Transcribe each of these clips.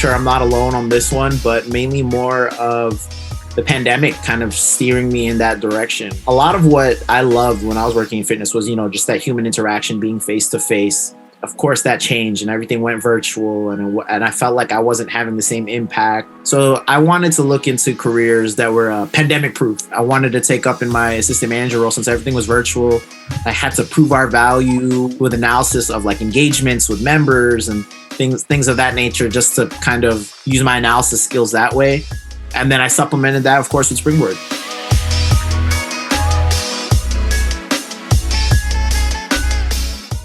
sure I'm not alone on this one, but mainly more of the pandemic kind of steering me in that direction. A lot of what I loved when I was working in fitness was, just that human interaction, being face to face. Of course, that changed and everything went virtual, and I felt like I wasn't having the same impact. So I wanted to look into careers that were pandemic proof. I wanted to take up in my assistant manager role since everything was virtual. I had to prove our value with analysis of like engagements with members and things of that nature, just to kind of use my analysis skills that way. And then I supplemented that, of course, with Springboard.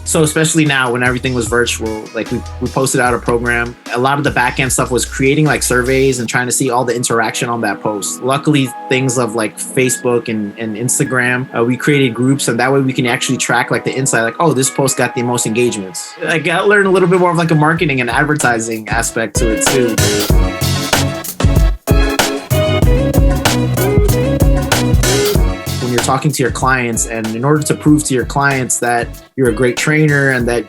So especially now when everything was virtual, like we posted out a program. A lot of the back end stuff was creating like surveys and trying to see all the interaction on that post. Luckily, things of like Facebook and Instagram, we created groups, and that way we can actually track like the insight, like, oh, this post got the most engagements. I got to learn a little bit more of like a marketing and advertising aspect to it too. Talking to your clients, and in order to prove to your clients that you're a great trainer, and that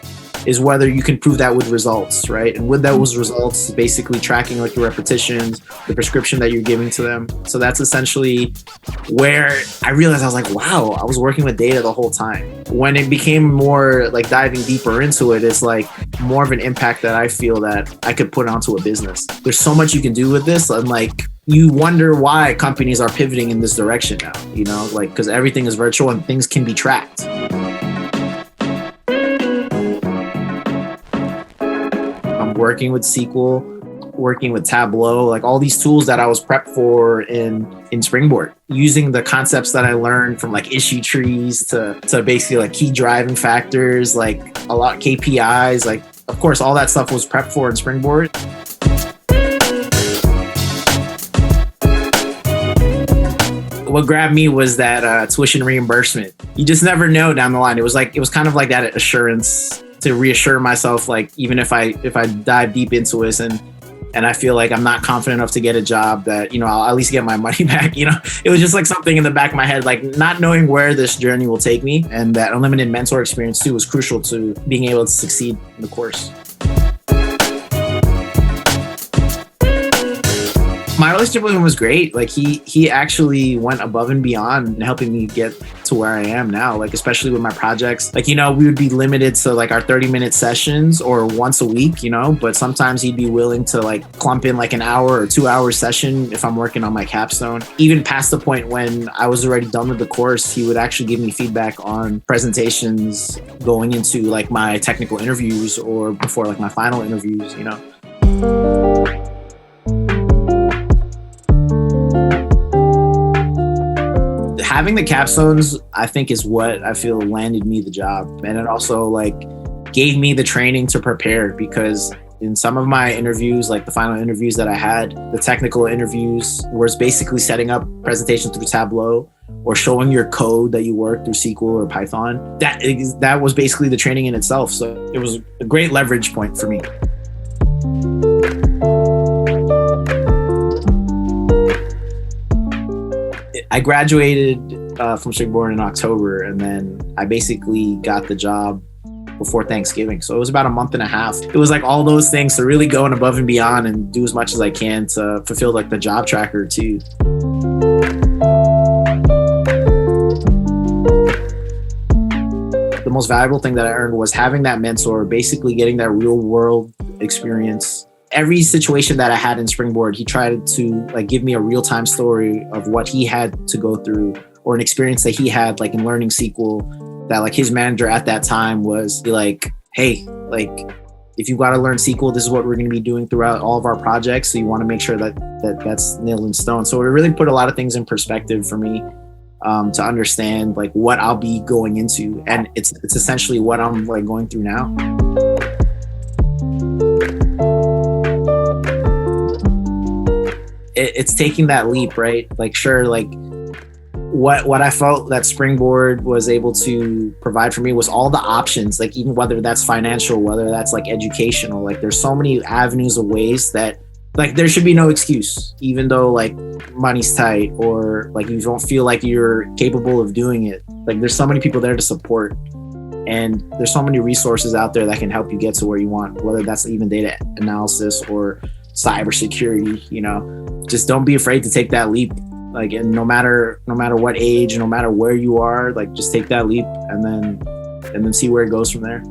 is whether you can prove that with results, right? And with those results, basically tracking like your repetitions, the prescription that you're giving to them. So that's essentially where I realized I was like, wow, I was working with data the whole time. When it became more like diving deeper into it, it's like more of an impact that I feel that I could put onto a business. There's so much you can do with this, and like, you wonder why companies are pivoting in this direction now, like, because everything is virtual and things can be tracked. I'm working with SQL, working with Tableau, like all these tools that I was prepped for in Springboard, using the concepts that I learned from like issue trees to basically like key driving factors, like a lot KPIs, like of course, all that stuff was prepped for in Springboard. What grabbed me was that tuition reimbursement. You just never know down the line. It was kind of like that assurance to reassure myself, like even if I dive deep into this and I feel like I'm not confident enough to get a job, that I'll at least get my money back. It was just like something in the back of my head, like not knowing where this journey will take me, and that unlimited mentor experience too was crucial to being able to succeed in the course. My relationship with him was great. Like he actually went above and beyond in helping me get to where I am now, like especially with my projects. Like, we would be limited to like our 30-minute sessions or once a week, but sometimes he'd be willing to like clump in like an hour or 2-hour session if I'm working on my capstone. Even past the point when I was already done with the course, he would actually give me feedback on presentations going into like my technical interviews or before like my final interviews, Having the capstones, I think, is what I feel landed me the job. And it also like gave me the training to prepare, because in some of my interviews, like the final interviews that I had, the technical interviews was basically setting up presentation through Tableau or showing your code that you work through SQL or Python. That was basically the training in itself. So it was a great leverage point for me. I graduated from Springboard in October, and then I basically got the job before Thanksgiving. So it was about a month and a half. It was like all those things to really go above and beyond and do as much as I can to fulfill like the job tracker too. The most valuable thing that I earned was having that mentor, basically getting that real world experience. Every situation that I had in Springboard, he tried to like give me a real-time story of what he had to go through, or an experience that he had like in learning SQL, that like his manager at that time was like, hey, like if you got to learn SQL, this is what we're going to be doing throughout all of our projects. So you want to make sure that's nailed in stone. So it really put a lot of things in perspective for me to understand like what I'll be going into. And it's essentially what I'm like going through now. It's taking that leap, right? Like, sure, like what I felt that Springboard was able to provide for me was all the options, like even whether that's financial, whether that's like educational, like there's so many avenues of ways that like there should be no excuse, even though like money's tight or like you don't feel like you're capable of doing it. Like there's so many people there to support, and there's so many resources out there that can help you get to where you want, whether that's even data analysis or cybersecurity, just don't be afraid to take that leap. Like, and no matter what age, no matter where you are, like, just take that leap and then see where it goes from there.